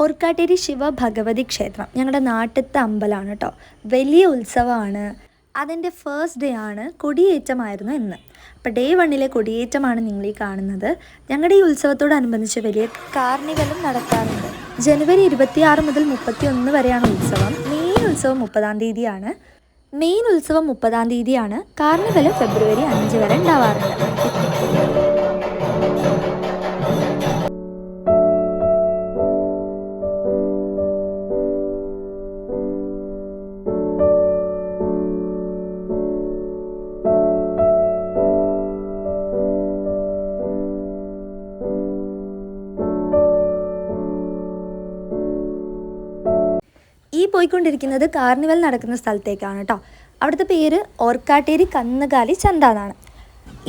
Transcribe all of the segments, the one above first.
ഓർക്കാട്ടേരി ശിവ ഭഗവതി ക്ഷേത്രം ഞങ്ങളുടെ നാട്ടിലത്തെ അമ്പലമാണ് കേട്ടോ. വലിയ ഉത്സവമാണ്. അതിൻ്റെ ഫസ്റ്റ് ഡേ ആണ്, കൊടിയേറ്റമായിരുന്നു ഇന്ന്. അപ്പോൾ ഡേ 1 കൊടിയേറ്റമാണ് നിങ്ങളീ കാണുന്നത്. ഞങ്ങളുടെ ഈ ഉത്സവത്തോടനുബന്ധിച്ച് വലിയ കാർണിവലും നടക്കാറുണ്ട്. ജനുവരി 26 മുതൽ 31 വരെയാണ് ഉത്സവം. മെയിൻ ഉത്സവം 30-ാം തീയതിയാണ്. കാർണിവൽ ഫെബ്രുവരി 5 വരെ ഉണ്ടാവാറുണ്ട്. ഈ പോയിക്കൊണ്ടിരിക്കുന്നത് കാർണിവൽ നടക്കുന്ന സ്ഥലത്തേക്കാണ് കേട്ടോ. അവിടുത്തെ പേര് ഓർക്കാട്ടേരി കന്നുകാലി ചന്ത എന്നാണ്.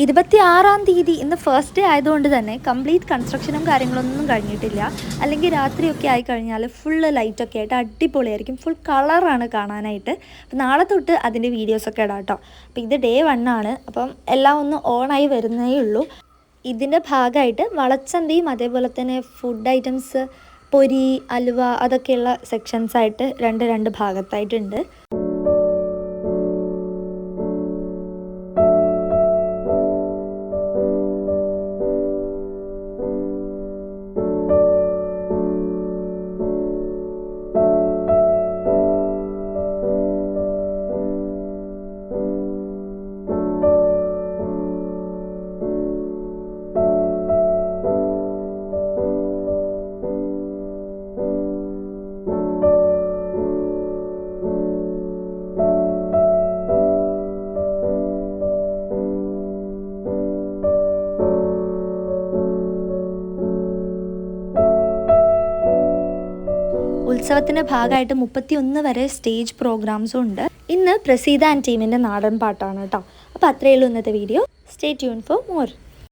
26-ാം തീയതി ഇന്ന് ഫസ്റ്റ് ഡേ ആയതുകൊണ്ട് തന്നെ കംപ്ലീറ്റ് കൺസ്ട്രക്ഷനും കാര്യങ്ങളൊന്നും കഴിഞ്ഞിട്ടില്ല. അല്ലെങ്കിൽ രാത്രിയൊക്കെ ആയിക്കഴിഞ്ഞാൽ ഫുള്ള് ലൈറ്റൊക്കെ ആയിട്ട് അടിപൊളിയായിരിക്കും. ഫുൾ കളറാണ് കാണാനായിട്ട്. അപ്പം നാളെ തൊട്ട് അതിൻ്റെ വീഡിയോസൊക്കെ ഇടാം കേട്ടോ. അപ്പം ഇത് ഡേ 1 ആണ്. അപ്പം എല്ലാം ഒന്ന് ഓണായി വരുന്നേ ഉള്ളൂ. ഇതിൻ്റെ ഭാഗമായിട്ട് വളച്ചന്തയും അതേപോലെ തന്നെ ഫുഡ് ഐറ്റംസ്, പൊരി, അലുവ അതൊക്കെയുള്ള സെക്ഷൻസായിട്ട് രണ്ട് ഭാഗത്തായിട്ടുണ്ട്. ഉത്സവത്തിൻ്റെ ഭാഗമായിട്ട് 31 വരെ സ്റ്റേജ് പ്രോഗ്രാംസും ഉണ്ട്. ഇന്ന് പ്രസീത ആൻഡ് ടീമിൻ്റെ നാടൻ പാട്ടാണ് കേട്ടോ. അപ്പോൾ അത്രയേ ഉള്ളൂ ഇന്നത്തെ video. Stay tune for more.